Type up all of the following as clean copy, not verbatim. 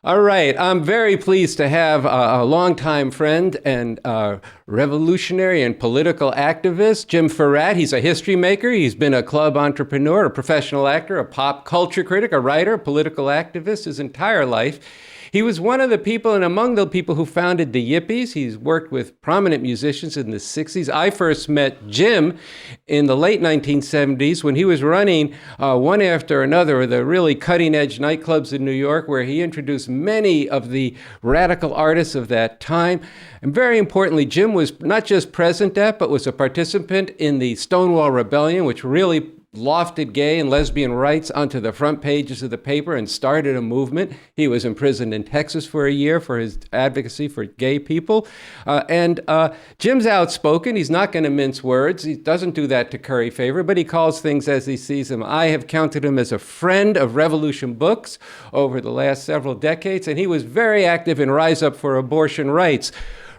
All right. I'm very pleased to have a longtime friend and revolutionary and political activist, Jim Fouratt. He's a history maker. He's been a club entrepreneur, a professional actor, a pop culture critic, a writer, a political activist his entire life. He was one of the people, and among the people who founded the Yippies. He's worked with prominent musicians in the 60s. I first met Jim in the late 1970s when he was running one after another of the really cutting edge nightclubs in New York, where he introduced many of the radical artists of that time. And very importantly, Jim was not just present at, but was a participant in the Stonewall Rebellion, which really lofted gay and lesbian rights onto the front pages of the paper and started a movement. He was imprisoned in Texas for a year for his advocacy for gay people. Jim's outspoken. He's not going to mince words. He doesn't do that to curry favor, but he calls things as he sees them. I have counted him as a friend of Revolution Books over the last several decades, and he was very active in Rise Up for Abortion Rights.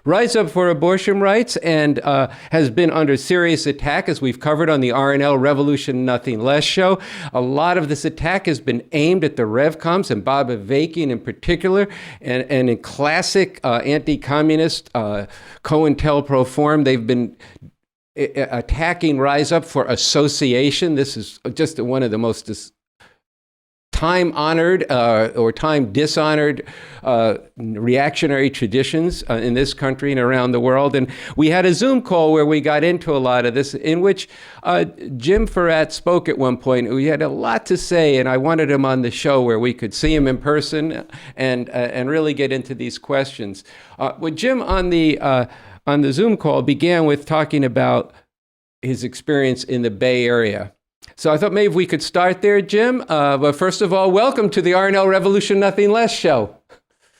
Rise Up for Abortion Rights and has been under serious attack, as we've covered on the RNL Revolution Nothing Less show. A lot of this attack has been aimed at the Revcoms and Bob Avakian in particular, and in classic anti-communist COINTELPRO form, they've been attacking Rise Up for association. This is just one of the most time-honored or time-dishonored reactionary traditions in this country and around the world. And we had a Zoom call where we got into a lot of this, in which Jim Fouratt spoke at one point. We had a lot to say, and I wanted him on the show where we could see him in person and really get into these questions. Well, Jim on the Zoom call began with talking about his experience in the Bay Area. So I thought maybe we could start there, Jim. But first of all, welcome to the RNL Revolution Nothing Less show.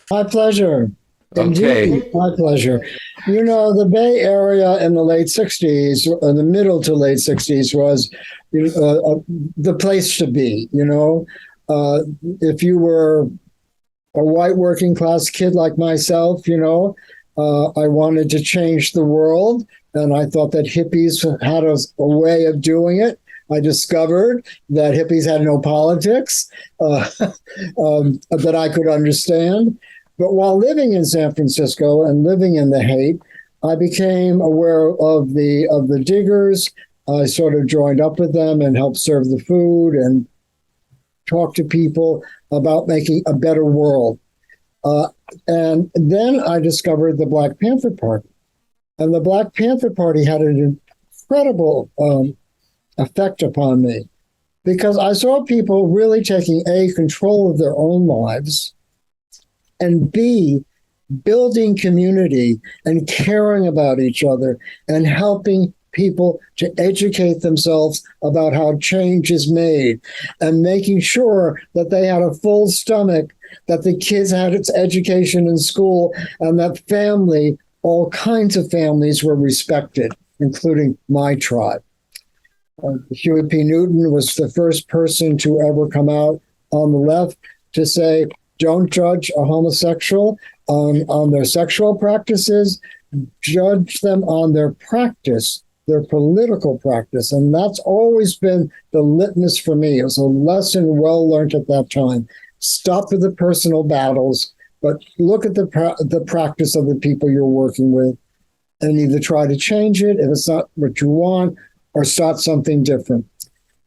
My pleasure. Okay. Indeed, my pleasure. You know, the Bay Area in the late 60s, the middle to late 60s was the place to be, if you were a white working class kid like myself, I wanted to change the world. And I thought that hippies had a way of doing it. I discovered that hippies had no politics that I could understand. But while living in San Francisco and living in the hate, I became aware of the diggers. I sort of joined up with them and helped serve the food and talk to people about making a better world. And then I discovered the Black Panther Party. And the Black Panther Party had an incredible effect upon me, because I saw people really taking A, control of their own lives, and B, building community and caring about each other and helping people to educate themselves about how change is made and making sure that they had a full stomach, that the kids had its education in school, and that family, all kinds of families, were respected, including my tribe. Huey P. Newton was the first person to ever come out on the left to say, don't judge a homosexual on their sexual practices, judge them on their practice, their political practice. And that's always been the litmus for me. It was a lesson well learned at that time. Stop with the personal battles, but look at the practice of the people you're working with and either try to change it if it's not what you want, or start something different.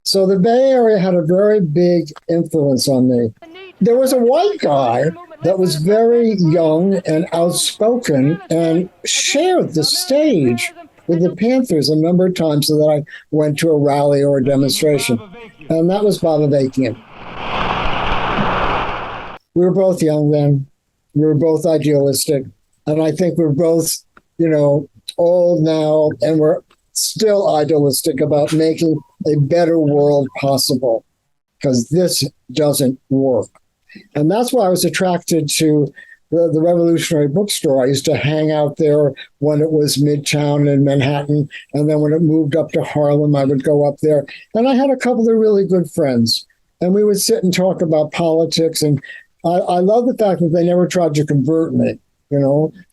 So the Bay Area had a very big influence on me. There was a white guy that was very young and outspoken and shared the stage with the Panthers a number of times so that I went to a rally or a demonstration. And that was Bob Avakian. We were both young then. We were both idealistic. And I think we're both, old now, and we're still idealistic about making a better world possible, because this doesn't work. And that's why I was attracted to the Revolutionary Bookstore. I used to hang out there when it was Midtown in Manhattan. And then when it moved up to Harlem, I would go up there. And I had a couple of really good friends. And we would sit and talk about politics. And I love the fact that they never tried to convert me.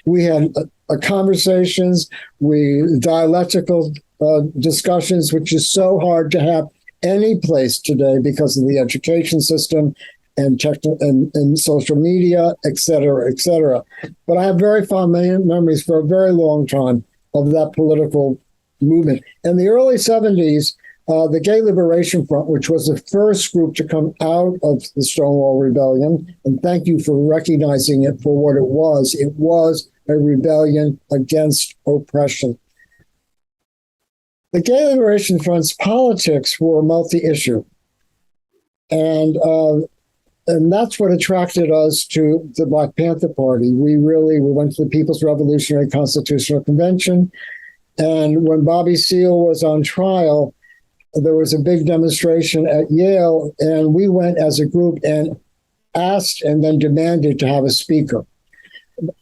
We had conversations, dialectical discussions, which is so hard to have any place today because of the education system and and social media, et cetera, et cetera. But I have very fond memories for a very long time of that political movement. In the early 70s, the Gay Liberation Front, which was the first group to come out of the Stonewall Rebellion, and thank you for recognizing it for what it was a rebellion against oppression. The Gay Liberation Front's politics were multi-issue. And that's what attracted us to the Black Panther Party. We went to the People's Revolutionary Constitutional Convention. And when Bobby Seale was on trial, there was a big demonstration at Yale, and we went as a group and asked and then demanded to have a speaker.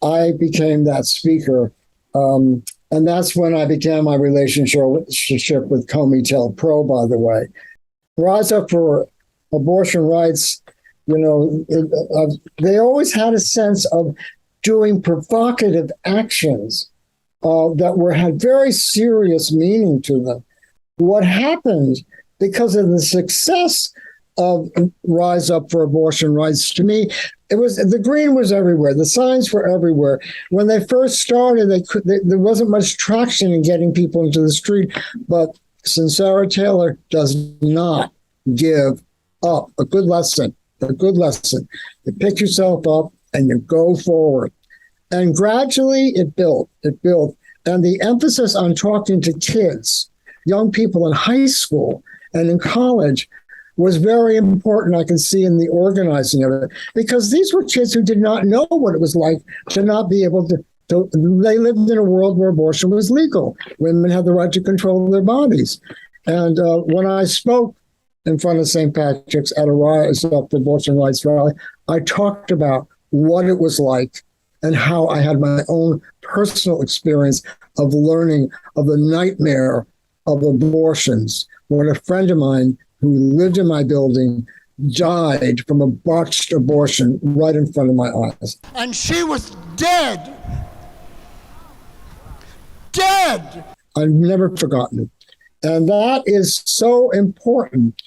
I became that speaker. And that's when I began my relationship with Comey Tel Pro, by the way. Rise Up for Abortion Rights, they always had a sense of doing provocative actions that had very serious meaning to them. What happened because of the success of Rise Up for Abortion Rights, to me, the green was everywhere. The signs were everywhere. When they first started, there wasn't much traction in getting people into the street. But Sincera Taylor does not give up. A good lesson. You pick yourself up and you go forward. And gradually it built. And the emphasis on talking to kids, young people in high school and in college, was very important. I can see in the organizing of it, because these were kids who did not know what it was like to not be able to they lived in a world where abortion was legal. Women had the right to control their bodies. And when I spoke in front of St. Patrick's at a Rise Up for Abortion Rights rally, I talked about what it was like and how I had my own personal experience of learning of the nightmare of abortions when a friend of mine who lived in my building died from a botched abortion right in front of my eyes. And she was dead. Dead! I've never forgotten it. And that is so important.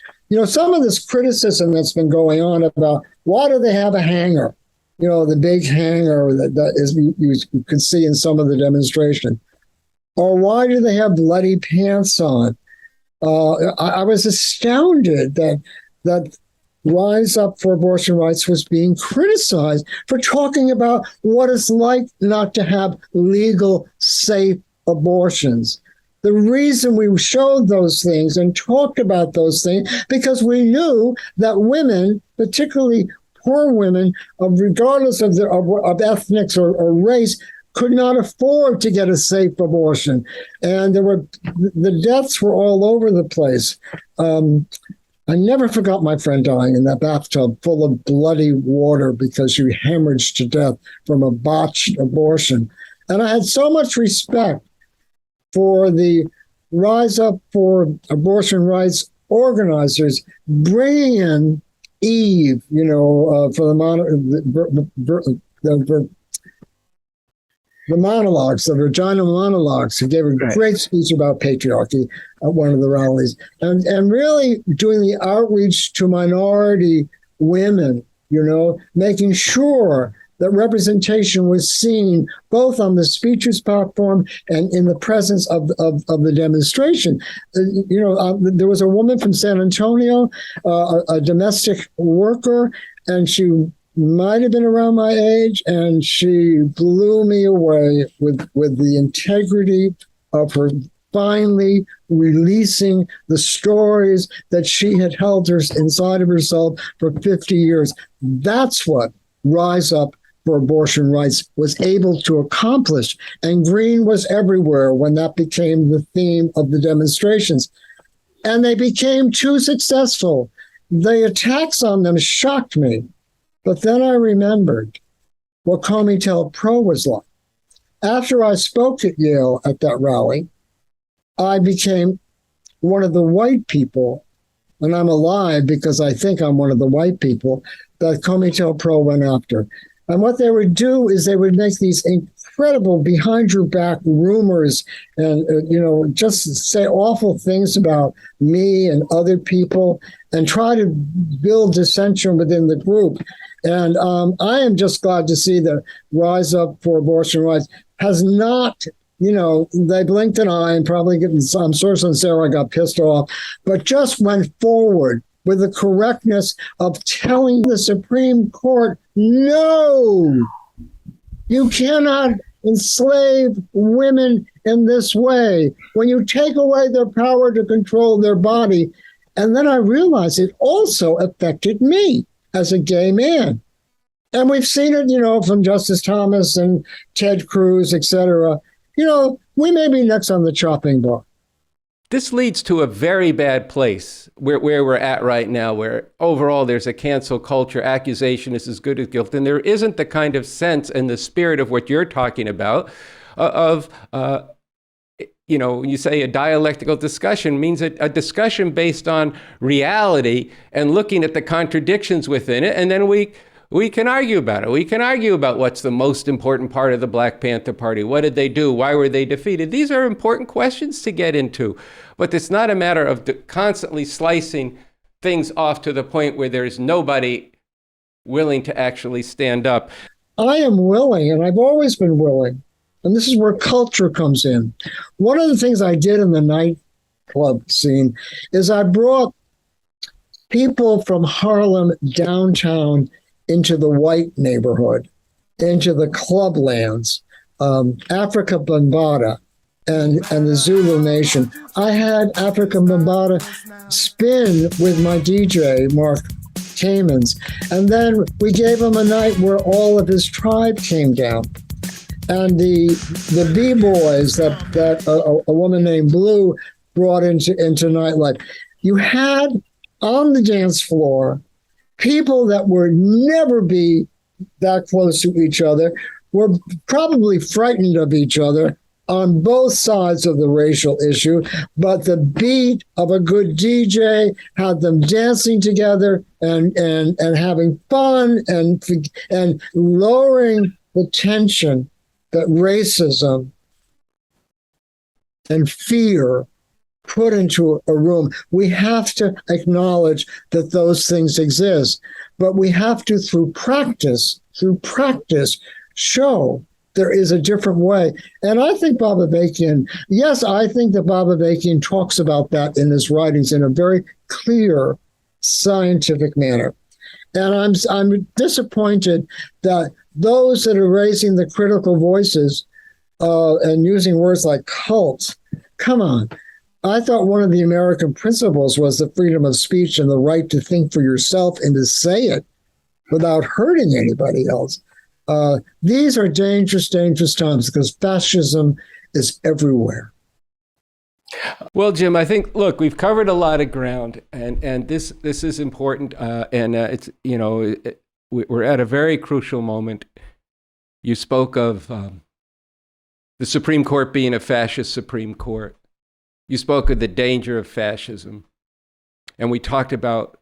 Some of this criticism that's been going on about why do they have a hanger? The big hanger that is you could see in some of the demonstration. Or why do they have bloody pants on? I was astounded that Rise Up for Abortion Rights was being criticized for talking about what it's like not to have legal, safe abortions. The reason we showed those things and talked about those things, because we knew that women, particularly poor women, regardless of ethnics or race, could not afford to get a safe abortion. And the deaths were all over the place. I never forgot my friend dying in that bathtub full of bloody water because she hemorrhaged to death from a botched abortion. And I had so much respect for the Rise Up for Abortion Rights organizers bringing in Eve, for the monologues, the vaginal monologues. He gave a great speech about patriarchy at one of the rallies, and really doing the outreach to minority women, making sure that representation was seen both on the speeches platform and in the presence of the demonstration. There was a woman from San Antonio, a domestic worker, and she might have been around my age, and she blew me away with the integrity of her finally releasing the stories that she had held inside of herself for 50 years. That's what Rise Up for Abortion Rights was able to accomplish. And green was everywhere when that became the theme of the demonstrations. And they became too successful. The attacks on them shocked me. But then I remembered what Comey Tel Pro was like. After I spoke at Yale at that rally, I became one of the white people, and I'm alive because I think I'm one of the white people that Comey Tel Pro went after. And what they would do is they would make these incredible behind your back rumors and, just say awful things about me and other people and try to build dissension within the group. And I am just glad to see that Rise Up for Abortion Rights has not, they blinked an eye and probably I'm sure Sarah got pissed off, but just went forward with the correctness of telling the Supreme Court, no, you cannot enslave women in this way when you take away their power to control their body. And then I realized it also affected me as a gay man. And we've seen it, from Justice Thomas and Ted Cruz, et cetera. We may be next on the chopping block. This leads to a very bad place where we're at right now, where overall there's a cancel culture. Accusation is as good as guilt. And there isn't the kind of sense and the spirit of what you're talking about when you say a dialectical discussion means a discussion based on reality and looking at the contradictions within it. And then we can argue about it. We can argue about what's the most important part of the Black Panther Party. What did they do? Why were they defeated? These are important questions to get into. But it's not a matter of constantly slicing things off to the point where there's nobody willing to actually stand up. I am willing, and I've always been willing. And this is where culture comes in. One of the things I did in the nightclub scene is I brought people from Harlem downtown into the white neighborhood, into the clublands, Africa Bambaataa and the Zulu Nation. I had Africa Bambaataa spin with my DJ, Mark Kamens, and then we gave him a night where all of his tribe came down. And the B-boys that a woman named Blue brought into nightlife. You had on the dance floor people that would never be that close to each other, were probably frightened of each other on both sides of the racial issue, but the beat of a good DJ had them dancing together and having fun and lowering the tension that racism and fear put into a room. We have to acknowledge that those things exist, but we have to, through practice, show there is a different way. And I think Bob Avakian, I think that Bob Avakian talks about that in his writings in a very clear, scientific manner. And I'm disappointed that those that are raising the critical voices and using words like cult, come on. I thought one of the American principles was the freedom of speech and the right to think for yourself and to say it without hurting anybody else. These are dangerous, dangerous times because fascism is everywhere. Well, Jim, I think, look, we've covered a lot of ground, and this is important, and it's, we're at a very crucial moment. You spoke of the Supreme Court being a fascist Supreme Court. You spoke of the danger of fascism, and we talked about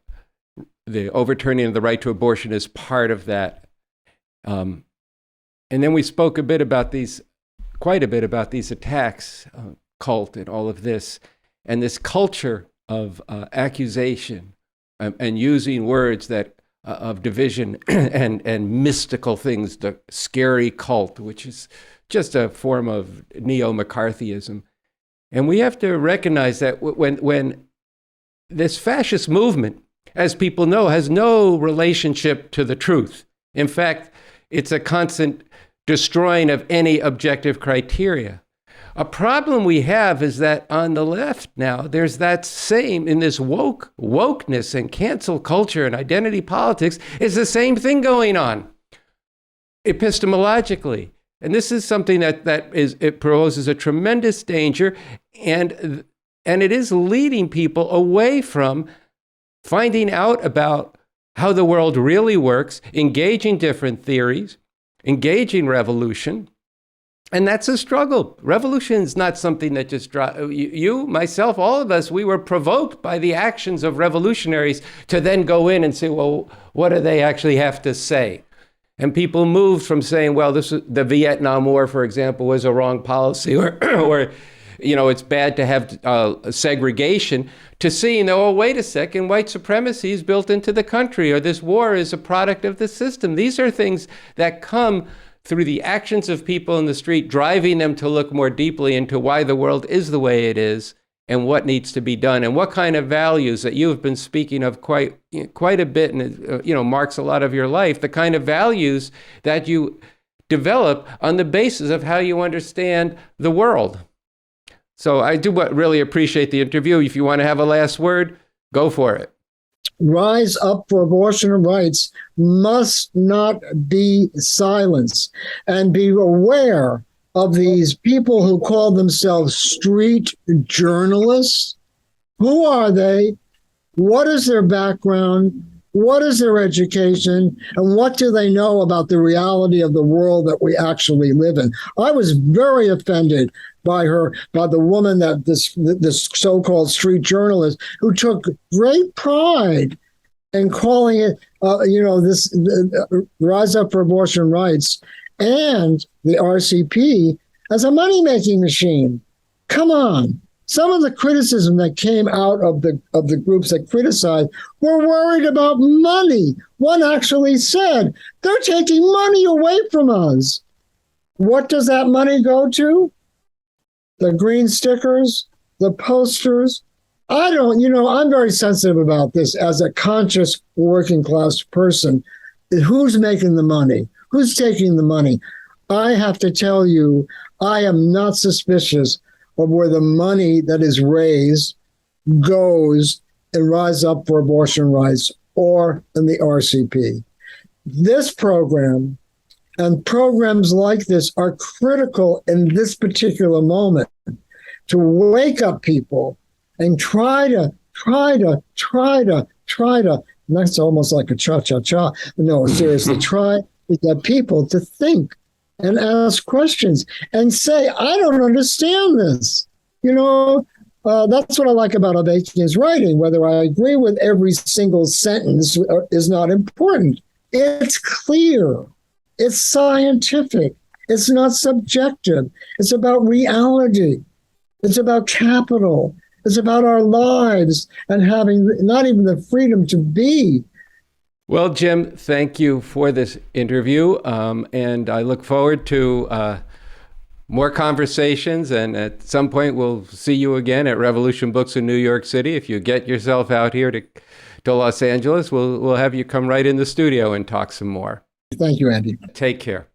the overturning of the right to abortion as part of that. And then we spoke quite a bit about these attacks, cult and all of this, and this culture of accusation and using words that of division and mystical things, the scary cult, which is just a form of neo-McCarthyism. And we have to recognize that when this fascist movement, as people know, has no relationship to the truth. In fact, it's a constant destroying of any objective criteria. A problem we have is that on the left now, there's that same, in this wokeness and cancel culture and identity politics, is the same thing going on epistemologically. And this is something it poses a tremendous danger, and it is leading people away from finding out about how the world really works, engaging different theories, engaging revolution. And that's a struggle. Revolution is not something that just you, myself, all of us, we were provoked by the actions of revolutionaries to then go in and say, well, what do they actually have to say? And people moved from saying, well, the Vietnam War, for example, was a wrong policy, or it's bad to have segregation, to seeing, oh, wait a second, white supremacy is built into the country, or this war is a product of the system. These are things that come through the actions of people in the street, driving them to look more deeply into why the world is the way it is and what needs to be done, and what kind of values that you have been speaking of quite a bit, and marks a lot of your life, the kind of values that you develop on the basis of how you understand the world. So I do really appreciate the interview. If you want to have a last word, go for it. Rise up for abortion rights must not be silenced, and be aware of these people who call themselves street journalists. Who are they? What is their background? What is their education? And what do they know about the reality of the world that we actually live in? I was very offended by the woman, that this so-called street journalist, who took great pride in calling it, this Rise Up for Abortion Rights and the RCP as a money-making machine. Come on. Some of the criticism that came out of the groups that criticized were worried about money. One actually said, they're taking money away from us. What does that money go to? The green stickers, the posters. I'm very sensitive about this as a conscious working class person. Who's making the money? Who's taking the money? I have to tell you, I am not suspicious of where the money that is raised goes and Rise Up for Abortion Rights or in the RCP. This program and programs like this are critical in this particular moment to wake up people and try to, and that's almost like a cha-cha-cha. No, seriously, try to get people to think and ask questions and say, I don't understand this. That's what I like about Avakian's writing. Whether I agree with every single sentence is not important. It's clear. It's scientific. It's not subjective. It's about reality. It's about capital. It's about our lives and having not even the freedom to be. Well, Jim, thank you for this interview. And I look forward to more conversations. And at some point, we'll see you again at Revolution Books in New York City. If you get yourself out here to Los Angeles, we'll have you come right in the studio and talk some more. Thank you, Andy. Take care.